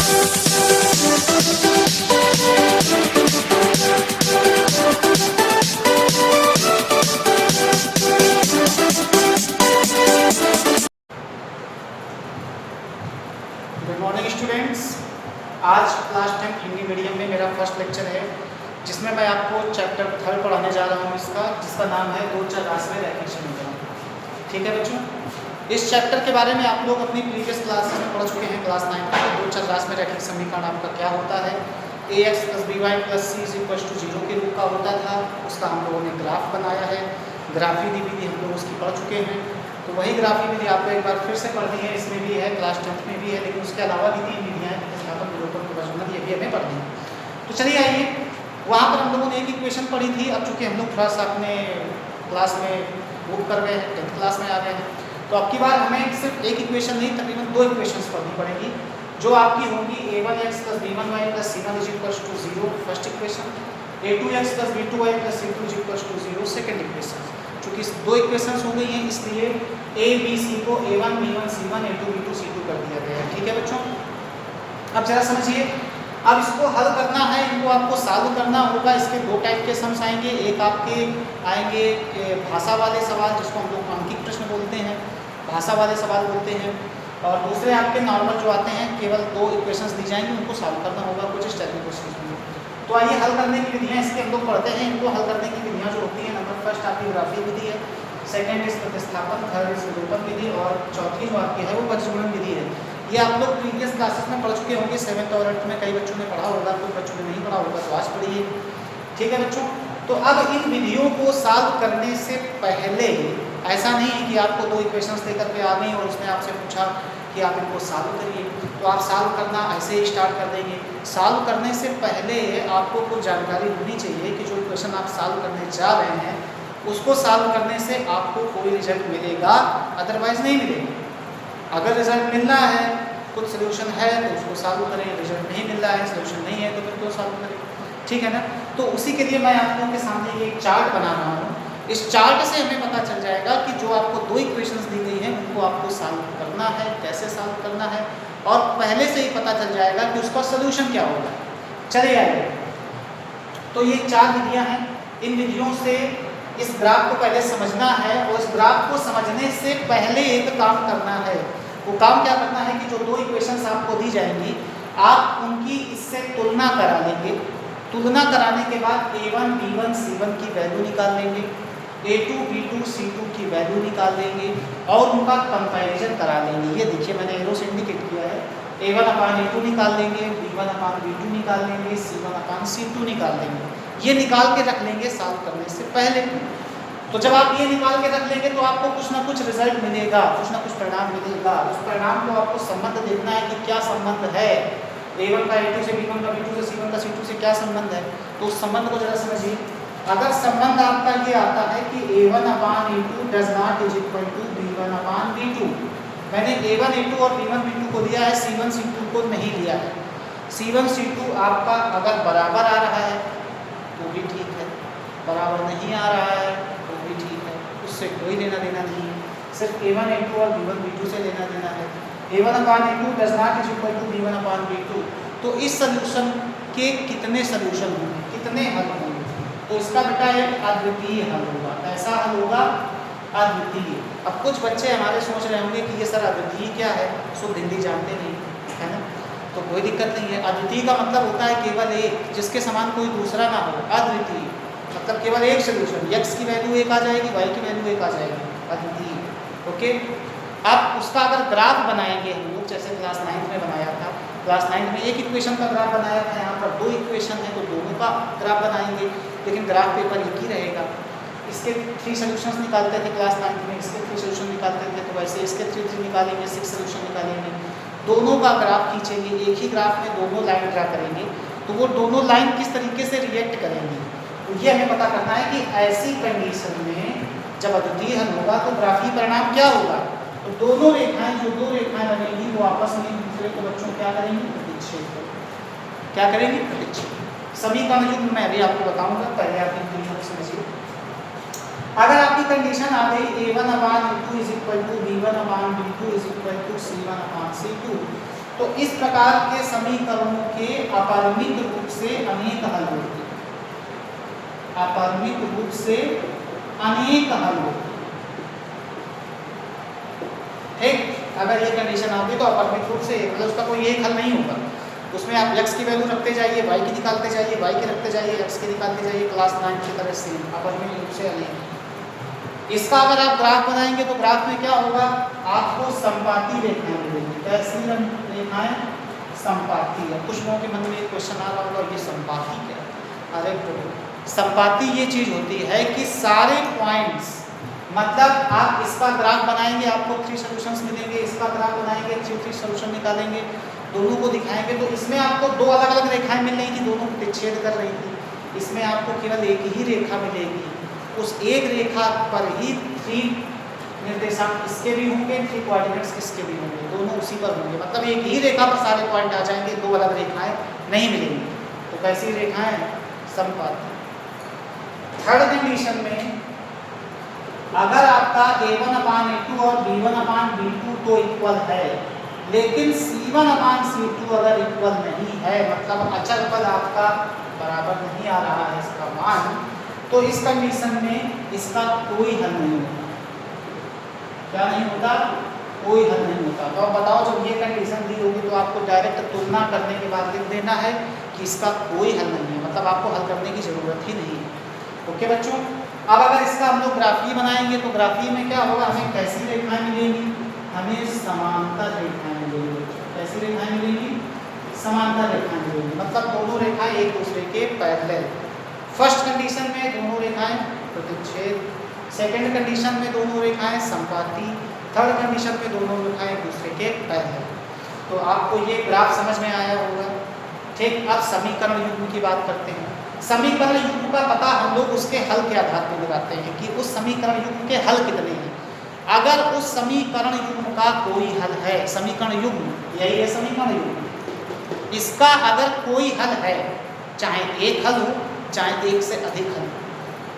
Good morning students. आज class 10 Hindi medium में मेरा फर्स्ट लेक्चर है, जिसमें मैं आपको चैप्टर 3 पढ़ाने जा रहा हूँ जिसका नाम है दो चौरास में रैखिक समीकरण। ठीक है बच्चों, इस चैप्टर के बारे में आप लोग अपनी प्रीवियस क्लासेस में पढ़ चुके हैं। क्लास 9 में दो चौरास में रैखिक समीकरण आपका क्या होता है, ax + by + c = 0 के रूप का होता था। उसका हम लोगों ने ग्राफ बनाया है, ग्राफी विधि हम लोग उसकी पढ़ चुके हैं। तो वही ग्राफी विधि आपको एक बार फिर से पढ़नी है, इसमें भी है, क्लास 10 में भी है, लेकिन उसके अलावा भी 3 विधियाँ हैं, प्रतिस्थापन, विलोपन, प्रवर्धन, ये भी हमें पढ़नी है। तो चलिए आइए, वहाँ पर हम लोगों ने एक इक्वेशन पढ़ी थी। अब चूँकि हम लोग थोड़ा सा अपने क्लास में मूव कर गए हैं, 10th क्लास में आ गए हैं, तो अब की बार हमें सिर्फ एक इक्वेशन नहीं, तकरीबन 2 इक्वेशंस पढ़नी पड़ेंगी, जो आपकी होंगी a1x + b1y + c1 = 0 first equation, a2x + b2y + c2 = 0 second equation. चूँकि 2 इक्वेशंस हो गई हैं, इसलिए a b c को a1 b1 c1 a2 b2 c2 कर दिया गया है। ठीक है बच्चों, अब जरा समझिए, अब इसको हल करना है, इनको आपको सॉल्व करना होगा। इसके 2 टाइप के सम्स आएंगे, एक आपके आएंगे भाषा वाले सवाल, जिसको हम लोग अंकित प्रश्न बोलते हैं, भाषा वाले सवाल बोलते हैं, और दूसरे आपके नॉर्मल जो आते हैं, केवल 2 इक्वेशंस दी जाएंगी, उनको सॉल्व करना होगा कुछ इस टाइप के क्वेश्चन में। तो आइए हल करने की विधियाँ इसके हम लोग पढ़ते हैं। इनको हल करने की विधियाँ जो होती हैं, नंबर फर्स्ट आपकी ग्राफी विधि है, सेकेंड इज प्रतिस्थापन, थर्ड इज विलोपन विधि, और चौथी जो आपकी है वो बजगुणन विधि है। ये आप लोग प्रीवियस क्लासेस में पढ़ चुके होंगे, 7th और 8th में कई बच्चों ने पढ़ा होगा, कुछ बच्चों ने नहीं पढ़ा होगा, तो आज पढ़िए। ठीक है बच्चों, तो अब इन विधियों को सॉल्व करने से पहले ऐसा नहीं है कि आपको 2 इक्वेशंस देकर के आ गई और उसने आपसे पूछा कि आप इनको सॉल्व करिए, तो आप सॉल्व करना ऐसे ही स्टार्ट कर देंगे। सॉल्व करने से पहले आपको कुछ जानकारी होनी चाहिए कि जो इक्वेशन आप सॉल्व करने जा रहे हैं, उसको सॉल्व करने से आपको कोई रिजल्ट मिलेगा, अदरवाइज नहीं मिलेगा। अगर रिजल्ट मिलना है, कुछ सोल्यूशन है तो उसको सॉल्व करें, रिजल्ट नहीं मिल रहा है, सोल्यूशन नहीं है तो फिर क्यों सॉल्व करें। ठीक है ना, तो उसी के लिए मैं आप लोगों के सामने ये एक चार्ट बना रहा हूँ। इस चार्ट से हमें पता चल जाएगा कि जो आपको 2 इक्वेशंस दी गई हैं, उनको आपको सॉल्व करना है, कैसे सॉल्व करना है, और पहले से ही पता चल जाएगा कि उसका सोल्यूशन क्या होगा। चलिए आइए, तो ये 4 विधियाँ हैं। इन विधियों से इस ग्राफ को पहले समझना है, और इस ग्राफ को समझने से पहले एक काम करना है। वो काम क्या करना है कि जो 2 इक्वेशंस आपको दी जाएंगी, आप उनकी इससे तुलना करा लेंगे। तुलना कराने के बाद a1 b1 c1 की वैल्यू निकाल लेंगे, a2 b2 c2 की वैल्यू निकाल लेंगे, और उनका कंपैरिजन करा लेंगे। ये देखिए मैंने एरो से इंडिकेट किया है, a1/a2 निकाल लेंगे, b1/b2 निकाल लेंगे, c1/c2 निकाल लेंगे। ये निकाल के रख लेंगे सॉल्व करने से पहले। तो जब आप ये निकाल के रख लेंगे तो आपको कुछ ना कुछ रिजल्ट मिलेगा, कुछ ना कुछ परिणाम मिलेगा। उस परिणाम को आपको संबंध देखना है कि क्या संबंध है, a1 का a2 से, b1 का b2 से, c1 का c2 से क्या संबंध है। तो उस संबंध को जरा समझिए। अगर संबंध आपका ये आता है कि a1/a2 does not is equal to b1/b2, मैंने a1 a2 और b1 b2 को लिया है, c1 c2 को नहीं लिया है। c1 c2 आपका अगर बराबर आ रहा है तो भी ठीक है, बराबर नहीं आ रहा है तो भी ठीक है, उससे कोई लेना देना नहीं है। सिर्फ a1 a2 और b1 b2 से लेना देना है। a1/a2 does not is equal to b1/b2। तो इस सॉल्यूशन के कितने सॉल्यूशन होंगे, कितने हल होंगे, तो इसका बेटा एक अद्वितीय हल होगा। ऐसा हल होगा अद्वितीय। अब कुछ बच्चे हमारे सोच रहे होंगे कि ये सर अद्वितीय क्या है, शुद्ध हिंदी जानते नहीं है ना, तो कोई दिक्कत नहीं है। अद्वितीय का मतलब होता है केवल एक, जिसके समान कोई दूसरा ना हो। अद्वितीय मतलब केवल एक सोल्यूशन, x की वैल्यू 1 आ जाएगी, y की वैल्यू 1 आ जाएगी, अद्वितीय। ओके, अब उसका अगर ग्राफ बनाएंगे हम लोग, जैसे क्लास 9 में बनाया था, क्लास 9 में एक इक्वेशन का ग्राफ बनाया था, यहाँ पर 2 इक्वेशन है तो दोनों का ग्राफ बनाएंगे, लेकिन ग्राफ पेपर एक ही रहेगा। इसके 3 सोल्यूशंस निकालते थे क्लास 9 में, इसके 3 सोल्यूशन निकालते थे, तो वैसे इसके 3 निकालेंगे, 6 सोल्यूशन निकालेंगे। दोनों का ग्राफ खींचेंगे, एक ही ग्राफ में दोनों लाइन ड्रा करेंगे, तो वो दोनों लाइन किस तरीके से रिएक्ट करेंगे, तो ये हमें पता करना है कि ऐसी कंडीशन में जब अद्वितीय हल होगा तो ग्राफीय परिणाम क्या होगा। तो दोनों रेखाएं, जो 2 रेखाएं बनेंगी, वो आपस में एक दूसरे को बच्चों क्या करेंगी, प्रतिच्छेद करेंगी। क्या करेंगी, प्रतिच्छेद। सभी का युग्म मैं अभी आपको बताऊंगा, पहले आप इन कंडीशन को समझिए। अगर आपकी कंडीशन आ गई a1/a2 = b1/b2 = c1/c2, तो इस प्रकार के समीकरणों के अपरिमित रूप से अनेक हल होते हैं, अपरिमित रूप से अनेक हल होते हैं। ठीक, अगर ये कंडीशन आती तो अपरिमित रूप से मतलब उसका कोई एक हल नहीं होगा, उसमें आप x की वैल्यू रखते जाइए, y की निकालते जाइए, y की रखते जाइए, x की निकालते जाइए, क्लास 9 की तरह से अपरिमित रूप से अनेक। इसका अगर आप ग्राफ बनाएंगे तो ग्राफ में क्या होगा, आपको संपाती रेखाएं मिलेंगी। कैसी रेखाएं? संपाती है। कुछ लोगों के मन में एक क्वेश्चन आ रहा होगा, ये संपाती क्या है? अरे संपाती ये चीज होती है कि सारे पॉइंट्स, मतलब आप इसका ग्राफ बनाएंगे आपको 3 सॉल्यूशंस मिलेंगे, इसका ग्राफ बनाएंगे 3 सॉल्यूशन निकालेंगे, दोनों को दिखाएंगे तो इसमें आपको दो अलग अलग रेखाएं मिल रही थी, दोनों प्रतिच्छेद कर रही थी। इसमें आपको केवल एक ही रेखा मिलेगी, उस एक रेखा पर ही 3 निर्देशांक इसके भी होंगे, 3 कोऑर्डिनेट्स इसके भी होंगे, दोनों उसी पर होंगे, मतलब एक ही रेखा पर सारे पॉइंट आ जाएंगे, दो अलग रेखाएं नहीं मिलेंगी। तो कैसी रेखाएं? संपाती। थर्ड कंडीशन में अगर आपका a1/a2 और b1/b2 तो इक्वल है, लेकिन c1/c2 अगर इक्वल नहीं है, मतलब अचल पद आपका बराबर नहीं आ रहा है इसका मान, तो इस कंडीशन में इसका कोई हल नहीं होता। क्या नहीं होता? कोई हल नहीं होता। तो अब बताओ, जब ये कंडीशन दी होगी तो आपको डायरेक्ट तुलना करने के बाद लिख देना है कि इसका कोई हल नहीं है, मतलब आपको हल करने की जरूरत ही नहीं है। ओके बच्चों, अब अगर इसका हम लोग ग्राफी बनाएंगे तो ग्राफी में क्या होगा, हमें कैसी रेखाएं मिलेंगी? हमें समांतर रेखाएं मिलेंगी। कैसी रेखाएं मिलेंगी? समांतर रेखाएं मिलेंगी, मतलब दोनों रेखाएं एक दूसरे के पैरेलल। फर्स्ट कंडीशन में दोनों रेखाएं प्रतिच्छेद, सेकंड कंडीशन में दोनों रेखाएं संपाती, थर्ड कंडीशन में दोनों रेखाएं एक दूसरे के पैरेलल। तो आपको ये ग्राफ समझ में आया होगा। ठीक, अब समीकरण युग्म की बात करते हैं। समीकरण युग्म का पता हम लोग उसके हल के आधार पर लगाते हैं कि उस समीकरण युग्म के हल कितने हैं। अगर उस समीकरण युग्म का कोई हल है, समीकरण युग्म यही है समीकरण युग्म, इसका अगर कोई हल है, चाहे एक हल हो चाहे एक से अधिक हल,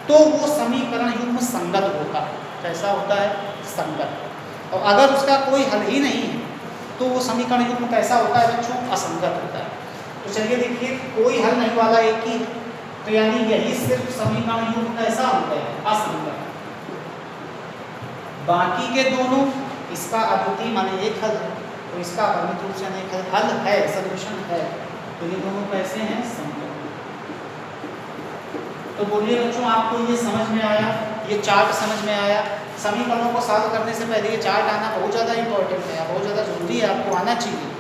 तो वो समीकरण युग्म संगत होगा। कैसा होता है? संगत। और अगर उसका कोई हल ही नहीं है तो वो समीकरण युग्म कैसा होता है बच्चों? असंगत होता है। तो चलिए देखिए, कोई हल नहीं वाला एक ही, तो यानी यही सिर्फ समीकरण युग्म कैसा होता है? असंगत। बाकी के दोनों, इसका अद्वितीय माने एक हल है, तो इसका अपरिमित रूप से अनेक हल है, सॉल्यूशन है, तो ये दोनों कैसे हैं? संगत। तो बोलिए बच्चों, आपको ये समझ में आया? ये चार्ट समझ में आया? समीकरणों को सॉल्व करने से पहले ये चार्ट आना बहुत ज़्यादा इंपॉर्टेंट है, बहुत ज़्यादा जरूरी है, आपको आना चाहिए।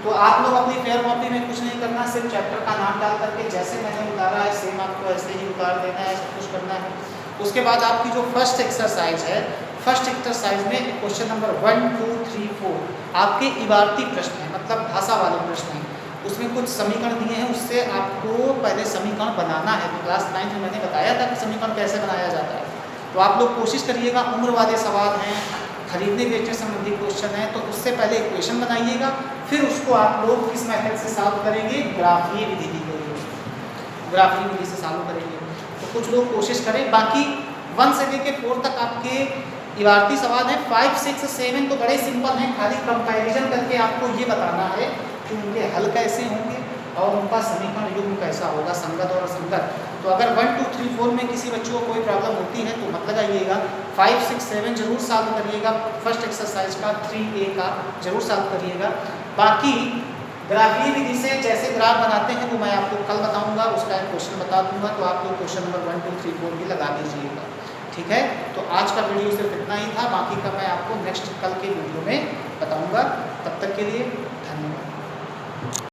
तो आप लोग अपनी फेयर कॉपी में कुछ नहीं करना, सिर्फ चैप्टर का नाम डाल करके जैसे मैंने उतारा है सेम आपको ऐसे ही उतार देना है, सब कुछ करना है। उसके बाद आपकी जो फर्स्ट एक्सरसाइज है, फर्स्ट एक्सरसाइज में क्वेश्चन नंबर 1, 2, 3, 4 आपके इबारती प्रश्न है, मतलब भाषा वाले प्रश्न हैं। उसमें कुछ समीकरण दिए हैं, उससे आपको पहले समीकरण बनाना है। तो क्लास 9 में मैंने बताया था कि समीकरण कैसे बनाया जाता है। तो आप लोग कोशिश करिएगा, उम्र वाले सवाल हैं, खरीदने बेचने संबंधी क्वेश्चन है, तो उससे पहले इक्वेशन बनाइएगा, फिर उसको आप लोग किस मेथड से सॉल्व करेंगे? ग्राफीय विधि दी गई है, ग्राफीय विधि से सॉल्व करेंगे। तो कुछ लोग कोशिश करें। बाकी 1 से लेकर 4 तक आपके इबारती सवाल हैं। 5, 6, 7 तो बड़े सिंपल हैं, खाली कंपैरिजन करके आपको ये बताना है कि उनके हल कैसे होंगे और उनका समीकरण युग्म कैसा होगा, संगत और असंगत। तो अगर 1, 2, 3, 4 में किसी बच्चों को कोई प्रॉब्लम होती है तो मत लगाइएगा। 5, 6, 7 जरूर सॉल्व करिएगा। फर्स्ट एक्सरसाइज का 3A का जरूर सॉल्व करिएगा। बाकी ग्राफीय विधि से जैसे ग्राफ बनाते हैं वो मैं आपको कल बताऊंगा, उसका एक क्वेश्चन बता दूंगा, तो आप लोग क्वेश्चन नंबर 1, 2, 3, 4 भी लगा दीजिएगा। ठीक है, तो आज का वीडियो सिर्फ इतना ही था, बाकी का मैं आपको नेक्स्ट कल के वीडियो में बताऊंगा। तब तक के लिए धन्यवाद।